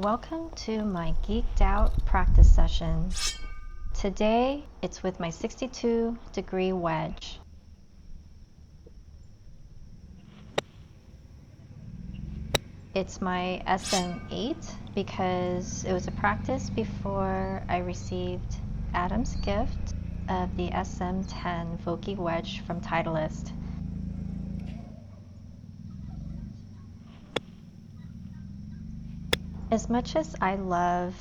Welcome to my geeked out practice session. Today it's with my 62-degree wedge. It's my SM8 because it was a practice before I received Adam's gift of the SM10 Voki wedge from Titleist. As much as I love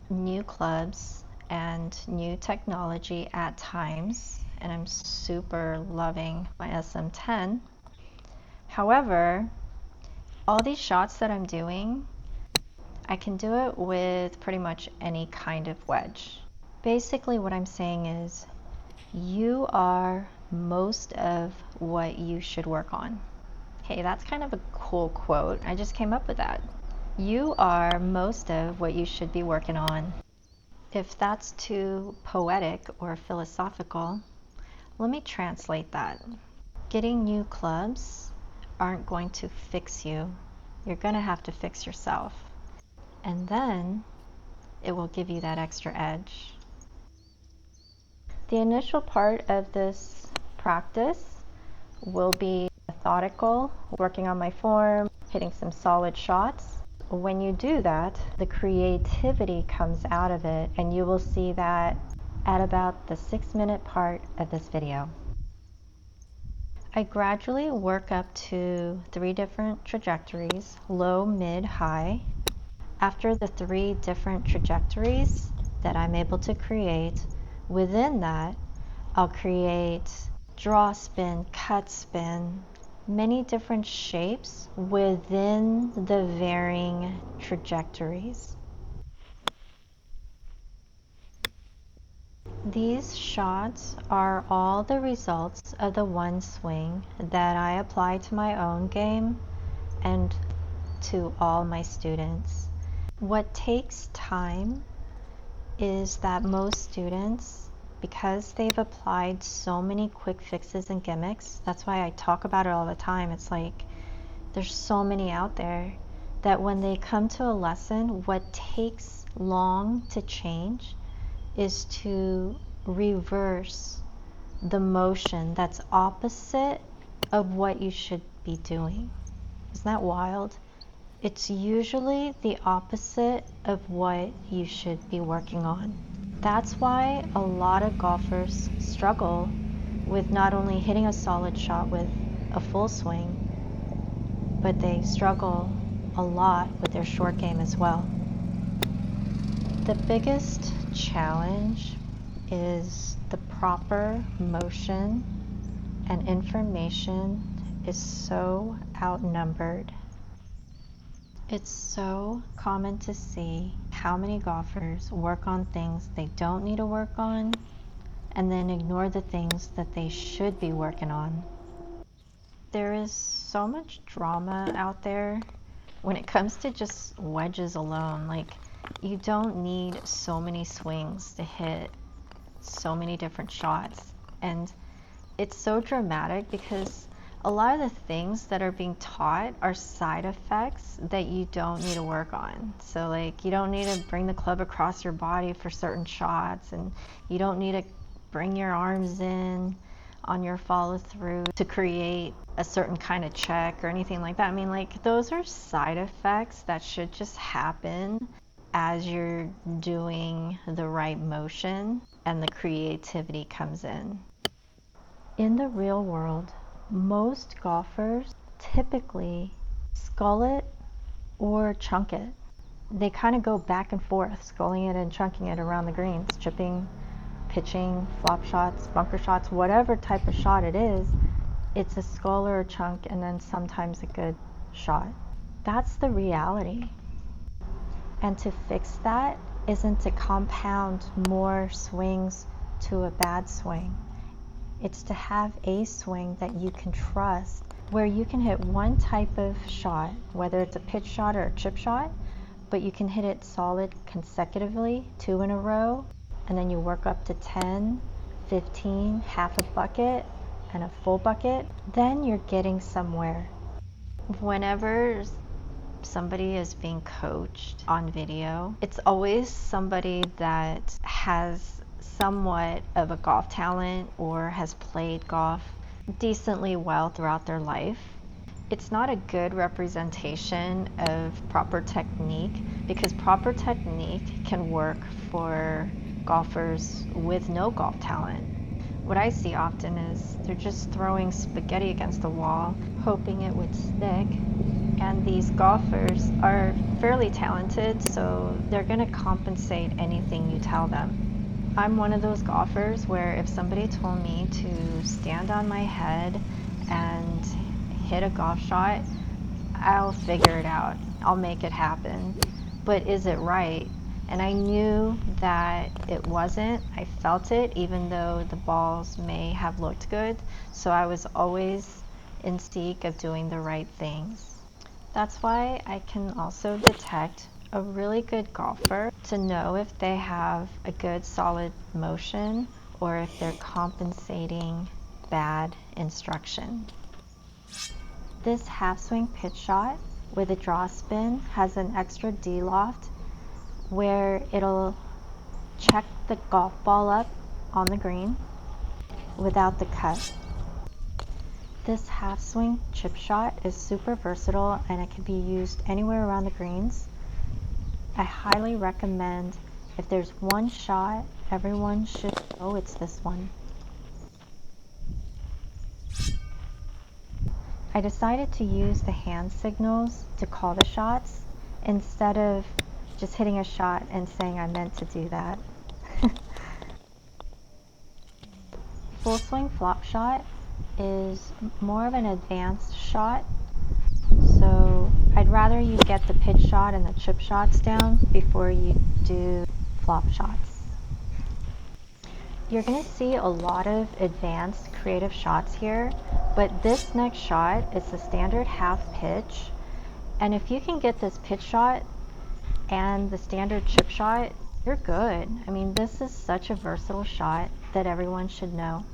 new clubs and new technology at times, and I'm super loving my SM10, however, all these shots that I'm doing, I can do it with pretty much any kind of wedge. Basically what I'm saying is, you are most of what you should work on. Hey, that's kind of a cool quote. I just came up with that. You are most of what you should be working on. If that's too poetic or philosophical, let me translate that. Getting new clubs aren't going to fix you. You're going to have to fix yourself. And then it will give you that extra edge. The initial part of this practice will be methodical, working on my form, hitting some solid shots. When you do that, the creativity comes out of it, and you will see that at about the 6-minute part of this video. I gradually work up to 3 different trajectories, low, mid, high. After the 3 different trajectories that I'm able to create, within that, I'll create draw spin, cut spin, many different shapes within the varying trajectories. These shots are all the results of the one swing that I apply to my own game and to all my students. What takes time is that most students, because they've applied so many quick fixes and gimmicks, that's why I talk about it all the time. It's like there's so many out there that when they come to a lesson, what takes long to change is to reverse the motion that's opposite of what you should be doing. Isn't that wild? It's usually the opposite of what you should be working on. That's why a lot of golfers struggle with not only hitting a solid shot with a full swing, but they struggle a lot with their short game as well. The biggest challenge is the proper motion, and information is so outnumbered. It's so common to see how many golfers work on things they don't need to work on and then ignore the things that they should be working on. There is so much drama out there when it comes to just wedges alone. Like, you don't need so many swings to hit so many different shots. And it's so dramatic because a lot of the things that are being taught are side effects that you don't need to work on. So like, you don't need to bring the club across your body for certain shots, and you don't need to bring your arms in on your follow through to create a certain kind of check or anything like that. I mean, like, those are side effects that should just happen as you're doing the right motion and the creativity comes in. In the real world, most golfers typically skull it or chunk it. They kind of go back and forth, sculling it and chunking it around the greens, chipping, pitching, flop shots, bunker shots, whatever type of shot it is, it's a skull or a chunk and then sometimes a good shot. That's the reality. And to fix that isn't to compound more swings to a bad swing. It's to have a swing that you can trust, where you can hit one type of shot, whether it's a pitch shot or a chip shot, but you can hit it solid consecutively, 2 in a row, and then you work up to 10, 15, half a bucket, and a full bucket. Then you're getting somewhere. Whenever somebody is being coached on video, it's always somebody that has somewhat of a golf talent or has played golf decently well throughout their life. It's not a good representation of proper technique, because proper technique can work for golfers with no golf talent. What I see often is they're just throwing spaghetti against the wall, hoping it would stick. And these golfers are fairly talented, so they're going to compensate anything you tell them. I'm one of those golfers where if somebody told me to stand on my head and hit a golf shot, I'll figure it out. I'll make it happen. But is it right? And I knew that it wasn't. I felt it, even though the balls may have looked good. So I was always in seek of doing the right things. That's why I can also detect a really good golfer to know if they have a good solid motion or if they're compensating bad instruction. This half swing pitch shot with a draw spin has an extra D-loft where it'll check the golf ball up on the green without the cut. This half swing chip shot is super versatile and it can be used anywhere around the greens. I highly recommend, if there's one shot everyone should know, it's this one. I decided to use the hand signals to call the shots instead of just hitting a shot and saying I meant to do that. Full swing flop shot is more of an advanced shot, so I'd rather you get the pitch shot and the chip shots down before you do flop shots. You're going to see a lot of advanced creative shots here, but this next shot is the standard half pitch, and if you can get this pitch shot and the standard chip shot, you're good. I mean, this is such a versatile shot that everyone should know.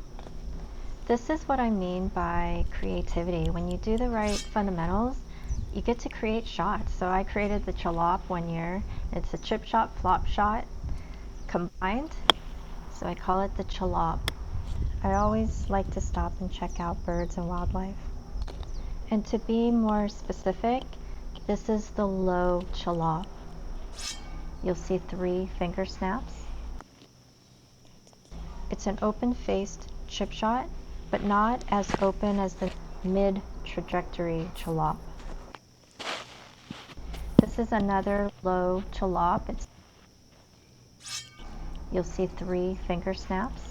This is what I mean by creativity. When you do the right fundamentals, you get to create shots. So I created the Chilop one year. It's a chip shot, flop shot combined. So I call it the Chilop. I always like to stop and check out birds and wildlife. And to be more specific, this is the low Chilop. You'll see 3 finger snaps. It's an open-faced chip shot, but not as open as the mid-trajectory Chilop. This is another low Chilop. You'll see 3 finger snaps.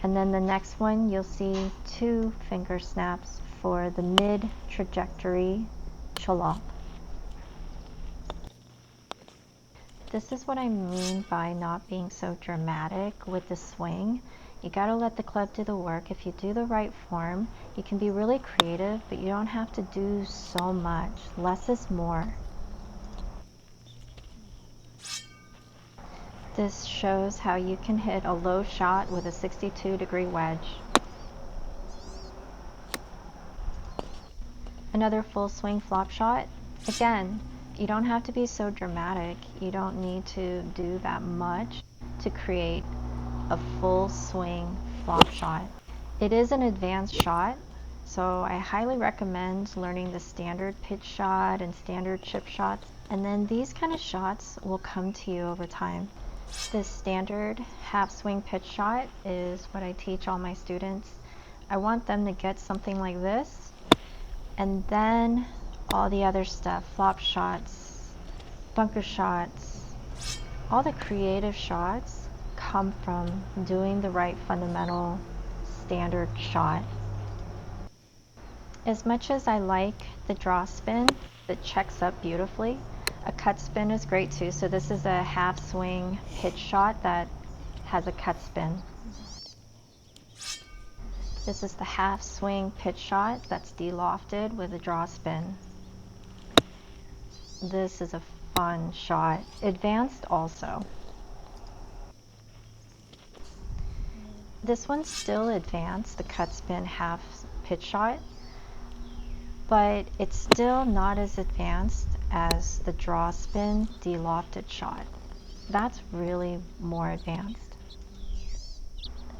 And then the next one, you'll see 2 finger snaps for the mid-trajectory Chilop. This is what I mean by not being so dramatic with the swing. You gotta let the club do the work. If you do the right form, you can be really creative, but you don't have to do so much. Less is more. This shows how you can hit a low shot with a 62-degree wedge. Another full swing flop shot. Again, you don't have to be so dramatic. You don't need to do that much to create a full swing flop shot. It is an advanced shot, so I highly recommend learning the standard pitch shot and standard chip shots, and then these kind of shots will come to you over time. This standard half swing pitch shot is what I teach all my students. I want them to get something like this, and then all the other stuff, flop shots, bunker shots, all the creative shots come from doing the right fundamental standard shot. As much as I like the draw spin that checks up beautifully, a cut spin is great too. So this is a half swing pitch shot that has a cut spin. This is the half swing pitch shot that's de-lofted with a draw spin. This is a fun shot. Advanced also. This one's still advanced, the cut spin half pitch shot, but it's still not as advanced as the draw spin de-lofted shot. That's really more advanced.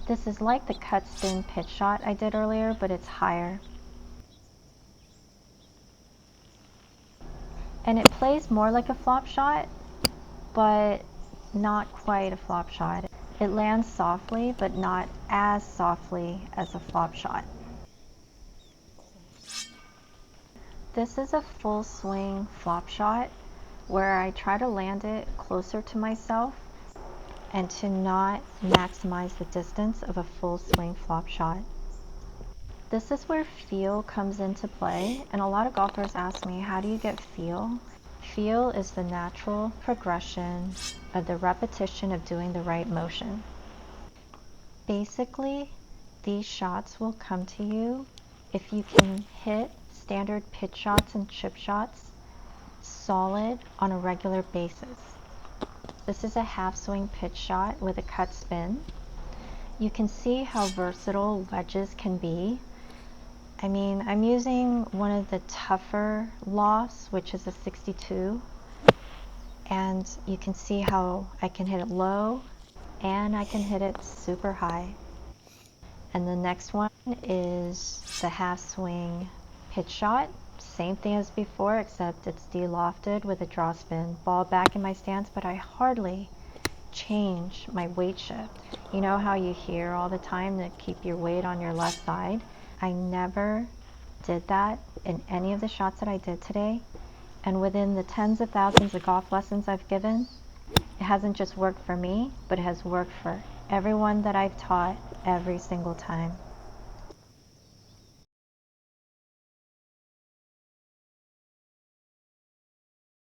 This is like the cut spin pitch shot I did earlier, but it's higher. And it plays more like a flop shot, but not quite a flop shot. It lands softly, but not as softly as a flop shot. This is a full swing flop shot where I try to land it closer to myself and to not maximize the distance of a full swing flop shot. This is where feel comes into play, and a lot of golfers ask me, how do you get feel? Feel is the natural progression of the repetition of doing the right motion. Basically, these shots will come to you if you can hit standard pitch shots and chip shots solid on a regular basis. This is a half swing pitch shot with a cut spin. You can see how versatile wedges can be. I mean, I'm using one of the tougher lofts, which is a 62, and you can see how I can hit it low and I can hit it super high. And the next one is the half swing pitch shot. Same thing as before, except it's de-lofted with a draw spin. Ball back in my stance, but I hardly change my weight shift. You know how you hear all the time to keep your weight on your left side? I never did that in any of the shots that I did today. And within the tens of thousands of golf lessons I've given, it hasn't just worked for me, but it has worked for everyone that I've taught every single time.